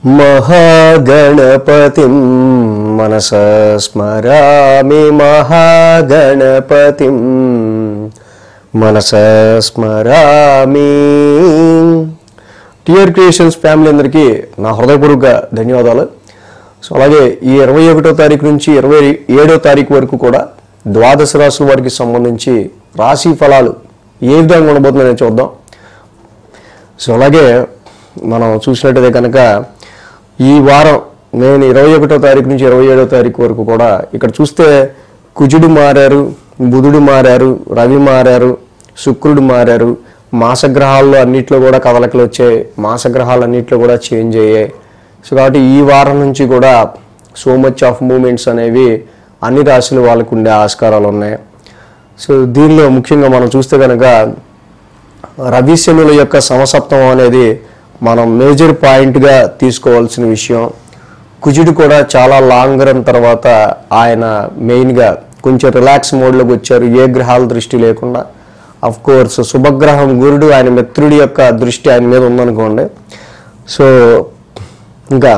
महागणपतिं मनसा स्मरामि महागणपतिं मनसा स्मरामि। TR creations family అందరికీ నా హృదయపూర్వక ధన్యవాదాలు. సో అలాగే ఈ 21వ తారీఖు నుంచి 27వ తారీఖు వరకు కూడా ద్వాదశ రాశుల వారికి సంబంధించి రాశి ఫలాలు ఏ విధంగా ఉండబోతుందని చూద్దాం. సో అలాగే మనం చూసినట్టయితే కనుక ఈ వారం నేను 21వ తారీఖు నుంచి 27వ తారీఖు వరకు కూడా ఇక్కడ చూస్తే కుజుడు మారారు, బుధుడు మారారు, రవి మారారు, శుక్రుడు మారారు. మాసగ్రహాల్లో అన్నిట్లో కూడా కదలికలు వచ్చాయి, మాసగ్రహాలు అన్నిట్లో కూడా చేంజ్ అయ్యాయి. సో కాబట్టి ఈ వారం నుంచి కూడా సో మచ్ ఆఫ్ మూమెంట్స్ అనేవి అన్ని రాశులు వాళ్ళకు ఉండే ఆస్కారాలు ఉన్నాయి. సో దీనిలో ముఖ్యంగా మనం చూస్తే కనుక రవి శనుల యొక్క సమసప్తమం అనేది మనం మేజర్ పాయింట్గా తీసుకోవాల్సిన విషయం. కుజుడు కూడా చాలా లాంగ్ రన్ తర్వాత ఆయన మెయిన్గా కొంచెం రిలాక్స్ మోడ్లోకి వచ్చారు, ఏ గ్రహాల దృష్టి లేకుండా. అఫ్ కోర్స్ శుభగ్రహం గురుడు ఆయన మిత్రుడి యొక్క దృష్టి ఆయన మీద ఉందనుకోండి. సో ఇంకా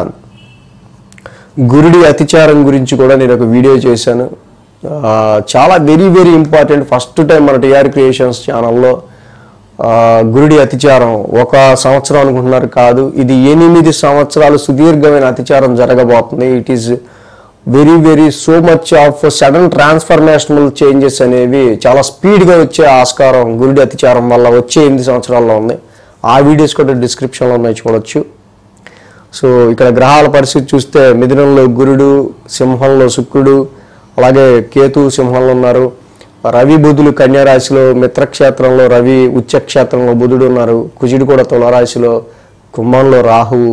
గురుడి అతిచారం గురించి కూడా నేను ఒక వీడియో చేశాను, చాలా very very important. First time మన టిఆర్ క్రియేషన్స్ ఛానల్లో గురుడి అతిచారం 1 సంవత్సరం అనుకుంటున్నారు, కాదు, ఇది 8 సంవత్సరాలు సుదీర్ఘమైన అతిచారం జరగబోతుంది. It is very very so much of sudden transformational changes అనేవి చాలా స్పీడ్గా వచ్చే ఆస్కారం గురుడి అతిచారం వల్ల వచ్చే 8 సంవత్సరాల్లో ఉంది. ఆ వీడియోస్ కూడా డిస్క్రిప్షన్లో ఉన్నాయి, చూడొచ్చు. సో ఇక్కడ గ్రహాల పరిస్థితి చూస్తే మిథునంలో గురుడు, సింహంలో శుక్రుడు, అలాగే కేతు సింహంలో ఉన్నారు. రవి బుధులు కన్యారాశిలో, మిత్రక్షేత్రంలో రవి, ఉచ్చక్షేత్రంలో బుధుడు ఉన్నారు. కుజుడు కూడా తులారాశిలో, కుంభంలో రాహువు,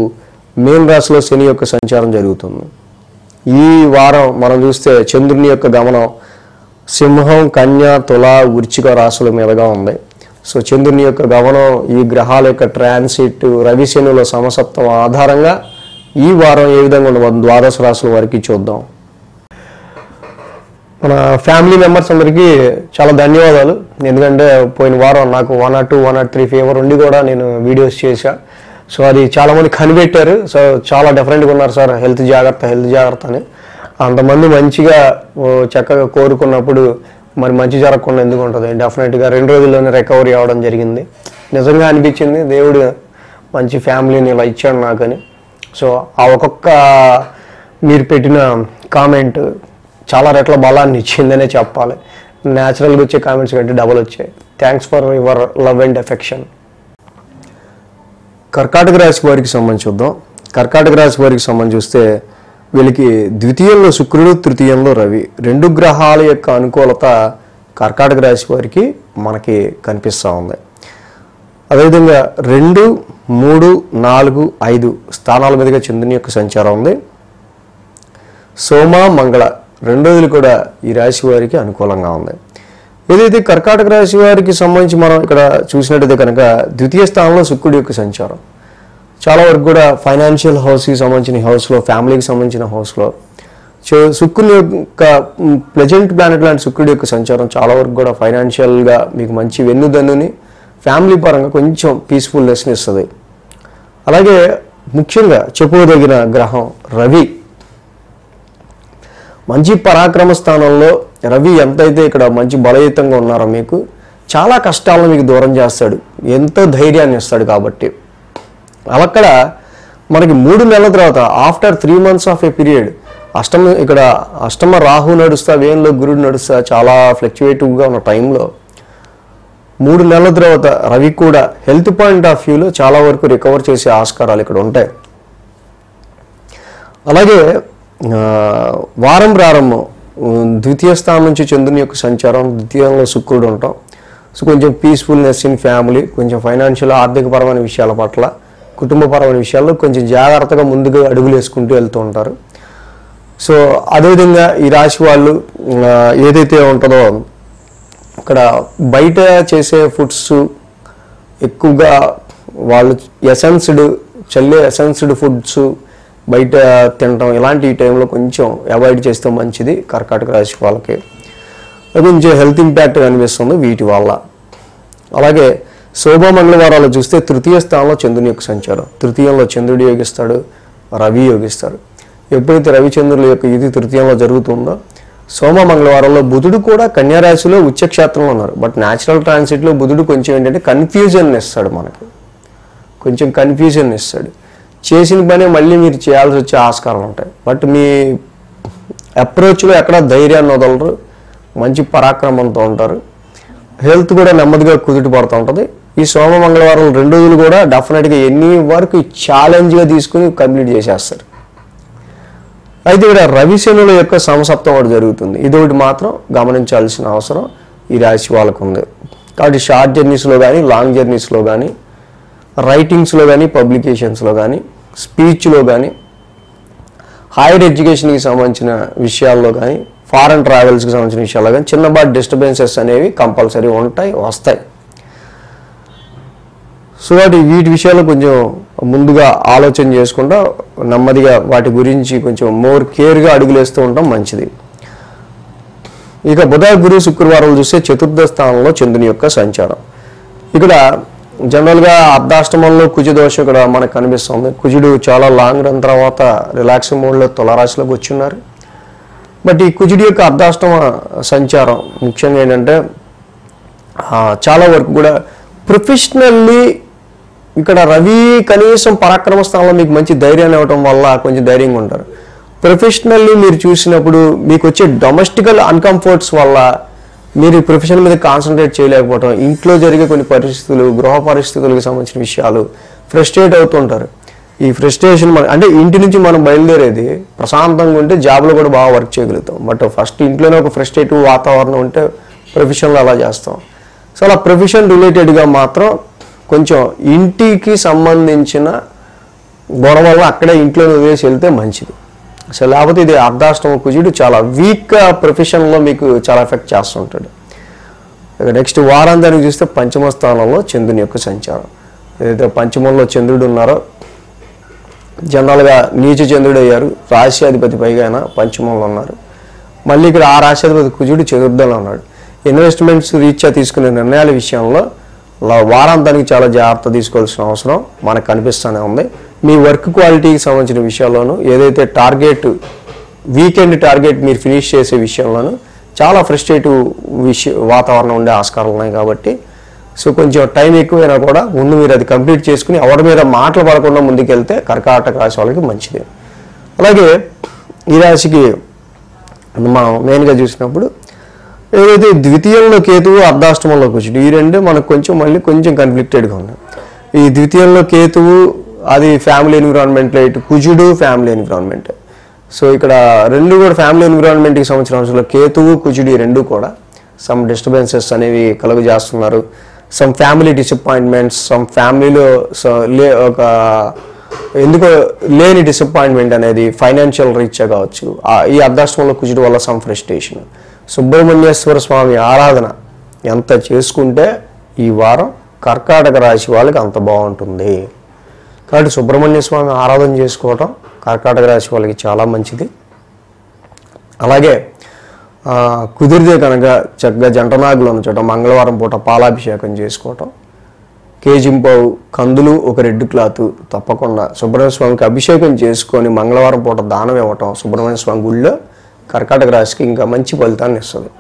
మీన రాశిలో శని యొక్క సంచారం జరుగుతుంది. ఈ వారం మనం చూస్తే చంద్రుని యొక్క గమనం సింహం, కన్య, తుల, వృశ్చిక రాశుల మీదుగా ఉంది. సో చంద్రుని యొక్క గమనం, ఈ గ్రహాల యొక్క ట్రాన్సిట్, రవి శనుల సమసప్తం ఆధారంగా ఈ వారం ఏ విధంగా ఉండబోతుంది ద్వాదశ రాశుల వారికి చూద్దాం. మన ఫ్యామిలీ మెంబర్స్ అందరికీ చాలా ధన్యవాదాలు. ఎందుకంటే పోయిన వారం నాకు 102, 103 ఫీవర్ ఉండి కూడా నేను వీడియోస్ చేశా. సో అది చాలామంది కనిపెట్టారు. సో చాలా డిఫరెంట్గా ఉన్నారు సార్, హెల్త్ జాగ్రత్త అని. అంతమంది మంచిగా చక్కగా కోరుకున్నప్పుడు మరి మంచి జరగకుండా ఎందుకు ఉంటుంది? డెఫినెట్గా 2 రోజుల్లోనే రికవరీ అవ్వడం జరిగింది. నిజంగా అనిపించింది దేవుడు మంచి ఫ్యామిలీని ఇలా ఇచ్చాడు నాకని. సో ఆ ఒక్కొక్క మీరు పెట్టిన కామెంట్ చాలా రెట్ల బలాన్ని ఇచ్చిందనే చెప్పాలి. న్యాచురల్గా వచ్చే కామెంట్స్ కంటే డబుల్ వచ్చాయి. Thanks for your love and affection. కర్కాటక రాశి వారికి సంబంధించి చూద్దాం. కర్కాటక రాశి వారికి సంబంధించి చూస్తే వీళ్ళకి ద్వితీయంలో శుక్రుడు, తృతీయంలో రవి, 2 గ్రహాల యొక్క అనుకూలత కర్కాటక రాశి వారికి మనకి కనిపిస్తూ ఉంది. అదేవిధంగా 2, 3, 4, 5 స్థానాల మీదుగా చంద్రుని యొక్క సంచారం ఉంది. సోమ, మంగళ 2 రోజులు కూడా ఈ రాశి వారికి అనుకూలంగా ఉంది. ఏదైతే కర్కాటక రాశి వారికి సంబంధించి మనం ఇక్కడ చూసినట్టయితే కనుక ద్వితీయ స్థానంలో శుక్రుడి యొక్క సంచారం చాలా వరకు కూడా ఫైనాన్షియల్ హౌస్కి సంబంధించిన హౌస్లో, ఫ్యామిలీకి సంబంధించిన హౌస్లో శుక్రుని యొక్క ప్లెజెంట్ ప్లానెట్ లాంటి శుక్రుడి యొక్క సంచారం చాలా వరకు కూడా ఫైనాన్షియల్గా మీకు మంచి వెన్నుదన్నుని, ఫ్యామిలీ పరంగా కొంచెం పీస్ఫుల్నెస్ని ఇస్తుంది. అలాగే ముఖ్యంగా చెప్పుకోదగిన గ్రహం రవి, మంచి పరాక్రమ స్థానంలో రవి ఎంతైతే ఇక్కడ మంచి బలయుతంగా ఉన్నారో మీకు చాలా కష్టాలను మీకు దూరం చేస్తాడు, ఎంతో ధైర్యాన్ని ఇస్తాడు. కాబట్టి అక్కడ మనకి 3 నెలల తర్వాత after 3 months of a period అష్టమ రాహు నడుస్తా, వేన్లో గురుడు నడుస్తా, చాలా ఫ్లక్చువేటివ్గా ఉన్న టైంలో 3 నెలల తర్వాత రవి కూడా హెల్త్ పాయింట్ ఆఫ్ వ్యూలో చాలా వరకు రికవర్ చేసే ఆస్కారాలు ఇక్కడ ఉంటాయి. అలాగే వారం ప్రారంభం ద్వితీయ స్థానం నుంచి చంద్రుని యొక్క సంచారం, ద్వితీయంలో శుక్రుడు ఉంటాం. సో కొంచెం పీస్ఫుల్నెస్ ఇన్ ఫ్యామిలీ, కొంచెం ఫైనాన్షియల్ ఆర్థికపరమైన విషయాల పట్ల, కుటుంబపరమైన విషయాల్లో కొంచెం జాగ్రత్తగా ముందుగా అడుగులు వేసుకుంటూ వెళ్తూ ఉంటారు. సో అదేవిధంగా ఈ రాశి వాళ్ళు ఏదైతే ఉంటుందో ఇక్కడ బయట చేసే ఫుడ్స్ ఎక్కువగా వాళ్ళు చల్లే ఎసెన్స్డ్ ఫుడ్స్ బయట తినటం ఇలాంటి ఈ టైంలో కొంచెం అవాయిడ్ చేస్తే మంచిది కర్కాటక రాశి వాళ్ళకి. కొంచెం హెల్త్ ఇంపాక్ట్ కనిపిస్తుంది వీటి వల్ల. అలాగే శోభ మంగళవారాలు చూస్తే తృతీయ స్థానంలో చంద్రుని యొక్క సంచారం, తృతీయంలో చంద్రుడు యోగిస్తాడు, రవి యోగిస్తారు. ఎప్పుడైతే రవిచంద్రుల యొక్క యుతి తృతీయంలో జరుగుతుందో సోమ మంగళవారంలో బుధుడు కూడా కన్యారాశిలో ఉచ్చక్షేత్రంలో ఉన్నారు. బట్ న్యాచురల్ ట్రాన్సిట్లో బుధుడు కొంచెం ఏంటంటే కన్ఫ్యూజన్ ఇస్తాడు, మనకు కొంచెం కన్ఫ్యూజన్ ఇస్తాడు. చేసిన పనే మళ్ళీ మీరు చేయాల్సి వచ్చే ఆస్కారం ఉంటాయి. బట్ మీ అప్రోచ్లో ఎక్కడ ధైర్యాన్ని వదలరు, మంచి పరాక్రమంతో ఉంటారు. హెల్త్ కూడా నెమ్మదిగా కుదుట పడుతూ ఉంటుంది. ఈ సోమ మంగళవారం 2 రోజులు కూడా డెఫినెట్గా ఎన్ని వరకు ఛాలెంజ్గా తీసుకుని కంప్లీట్ చేసేస్తారు. అయితే ఇక్కడ రవిశనుల యొక్క సమసప్తం ఒకటి జరుగుతుంది. ఇది ఒకటి మాత్రం గమనించాల్సిన అవసరం ఈ రాశి వాళ్ళకు ఉంది. కాబట్టి షార్ట్ జర్నీస్లో కానీ, లాంగ్ జర్నీస్లో కానీ, రైటింగ్స్లో కానీ, పబ్లికేషన్స్లో కానీ, స్పీచ్లో కానీ, హైయర్ ఎడ్యుకేషన్కి సంబంధించిన విషయాల్లో కానీ, ఫారెన్ ట్రావెల్స్కి సంబంధించిన విషయాల్లో కానీ చిన్నపాటి డిస్టర్బెన్సెస్ అనేవి కంపల్సరీ ఉంటాయి, వస్తాయి. సో వీటి విషయాల్లో కొంచెం ముందుగా ఆలోచన చేసుకుంటా నెమ్మదిగా వాటి గురించి కొంచెం మోర్ కేర్గా అడుగులేస్తూ ఉండటం మంచిది. ఇక బుధ, గురు, శుక్రవారాలు చూస్తే చతుర్థ స్థానంలో చంద్రుని యొక్క సంచారం. ఇక్కడ జనరల్గా అర్ధాష్టమంలో కుజ దోషం ఇక్కడ మనకు కనిపిస్తుంది. కుజుడు చాలా లాంగ్ రన్ తర్వాత రిలాక్స్ మోడ్లో తులారాశిలోకి వచ్చున్నారు. బట్ ఈ కుజుడి యొక్క అర్ధాష్టమ సంచారం ముఖ్యంగా ఏంటంటే చాలా వరకు కూడా ప్రొఫెషనల్లీ ఇక్కడ రవి కనీసం పరాక్రమ స్థానంలో మీకు మంచి ధైర్యాన్ని ఇవ్వటం వల్ల కొంచెం ధైర్యంగా ఉంటారు. ప్రొఫెషనల్లీ మీరు చూసినప్పుడు మీకు వచ్చే డొమెస్టికల్ అన్కంఫర్ట్స్ వల్ల మీరు ప్రొఫెషన్ మీద కాన్సన్ట్రేట్ చేయలేకపోవటం, ఇంట్లో జరిగే కొన్ని పరిస్థితులు, గృహ పరిస్థితులకు సంబంధించిన విషయాలు ఫ్రస్ట్రేట్ అవుతుంటారు. ఈ ఫ్రస్ట్రేషన్ అంటే ఇంటి నుంచి మనం బయలుదేరేది ప్రశాంతంగా ఉంటే జాబ్లో కూడా బాగా వర్క్ చేయగలుగుతాం. బట్ ఫస్ట్ ఇంట్లోనే ఒక ఫ్రస్ట్రేటివ్ వాతావరణం ఉంటే ప్రొఫెషన్లో అలా చేస్తాం. సో అలా ప్రొఫెషన్ రిలేటెడ్గా మాత్రం కొంచెం ఇంటికి సంబంధించిన గొడవలు అక్కడే ఇంట్లో వదిలేసి వెళ్తే మంచిది. సో లేకపోతే ఇది అర్ధాష్టమ కుజుడు చాలా వీక్ ప్రొఫెషన్లో మీకు చాలా ఎఫెక్ట్ చేస్తుంటాడు. నెక్స్ట్ వారాంతానికి చూస్తే పంచమ స్థానంలో చంద్రుని యొక్క సంచారం. ఏదైతే పంచమంలో చంద్రుడు ఉన్నారో జనరల్గా నీచ చంద్రుడు అయ్యారు, రాశ్యాధిపతి పైగా అయినా పంచమంలో ఉన్నారు. మళ్ళీ ఇక్కడ ఆ రాశ్యాధిపతి కుజుడు చతుర్థంలో ఉన్నాడు. ఇన్వెస్ట్మెంట్స్ రీత్యా తీసుకునే నిర్ణయాల విషయంలో వారాంతానికి చాలా జాగ్రత్త తీసుకోవాల్సిన అవసరం మనకు కనిపిస్తూనే ఉంది. మీ వర్క్ క్వాలిటీకి సంబంధించిన విషయాల్లోనూ ఏదైతే టార్గెట్ వీకెండ్ టార్గెట్ మీరు ఫినిష్ చేసే విషయంలోనూ చాలా ఫ్రస్ట్రేటివ్ వాతావరణం ఉండే ఆస్కారం ఉన్నాయి. కాబట్టి సో కొంచెం టైం ఎక్కువైనా కూడా ముందు మీరు అది కంప్లీట్ చేసుకుని ఎవరి మీద మాటలు పడకుండా ముందుకెళ్తే కర్కాటక రాశి వాళ్ళకి మంచిది. అలాగే ఈ రాశికి మనం మెయిన్గా చూసినప్పుడు ఏదైతే ద్వితీయంలో కేతువు, అర్ధాష్టమంలో కుజుడు, ఈ రెండు మనకు కొంచెం కన్ఫ్లిక్టెడ్గా ఉన్నాయి. ఈ ద్వితీయంలో కేతువు అది ఫ్యామిలీ ఎన్విరాన్మెంట్లో, ఇటు కుజుడు ఫ్యామిలీ ఎన్విరాన్మెంట్. సో ఇక్కడ రెండు కూడా ఫ్యామిలీ ఎన్విరాన్మెంట్కి సంబంధించిన అంశాల్లో కేతువు, కుజుడు ఈ రెండు కూడా సమ్ డిస్టర్బెన్సెస్ అనేవి కలుగజేస్తున్నారు. సమ్ ఫ్యామిలీ డిసప్పాయింట్మెంట్స్, సమ్ ఫ్యామిలీలో ఒక ఎందుకో లేని డిసప్పాయింట్మెంట్ అనేది ఫైనాన్షియల్ రీత్యా కావచ్చు. ఈ అర్ధాష్టమంలో కుజుడు వల్ల సమ్ ఫ్రస్ట్రేషన్. సుబ్రహ్మణ్యేశ్వర స్వామి ఆరాధన ఎంత చేసుకుంటే ఈ వారం కర్కాటక రాశి వాళ్ళకి అంత బాగుంటుంది. కాబట్టి సుబ్రహ్మణ్య స్వామి ఆరాధన చేసుకోవటం కర్కాటక రాశి వాళ్ళకి చాలా మంచిది. అలాగే కుదిరితే కనుక చక్కగా జంటనాగులు ఉంచడం, మంగళవారం పూట పాలాభిషేకం చేసుకోవటం, కేజింపావు కందులు, ఒక రెడ్ క్లాత్ తప్పకుండా సుబ్రహ్మణ్య స్వామికి అభిషేకం చేసుకొని మంగళవారం పూట దానం ఇవ్వటం సుబ్రహ్మణ్య స్వామి గుళ్ళో కర్కాటక రాశికి ఇంకా మంచి ఫలితాన్ని ఇస్తుంది.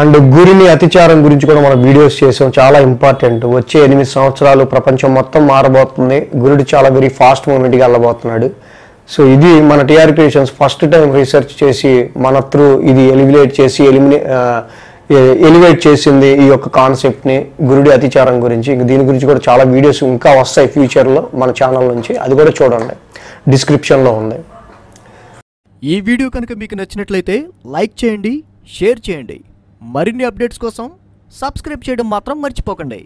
అండ్ గురిని అతిచారం గురించి కూడా మనం వీడియోస్ చేసాం, చాలా ఇంపార్టెంట్. వచ్చే 8 సంవత్సరాలు ప్రపంచం మొత్తం మారబోతుంది. గురుడు చాలా వెరీ ఫాస్ట్ మూమెంట్గా వెళ్ళబోతున్నాడు. సో ఇది మన TR creations first time research చేసి మన త్రూ ఇది ఎలివేట్ చేసింది ఈ యొక్క కాన్సెప్ట్ని, గురుడి అతిచారం గురించి. దీని గురించి కూడా చాలా వీడియోస్ ఇంకా వస్తాయి ఫ్యూచర్లో మన ఛానల్ నుంచి, అది కూడా చూడండి, డిస్క్రిప్షన్లో ఉంది. ఈ వీడియో కనుక మీకు నచ్చినట్లయితే లైక్ చేయండి, షేర్ చేయండి. మరిన్ని అప్డేట్స్ కోసం సబ్స్క్రైబ్ చేయడం మాత్రం మర్చిపోకండి.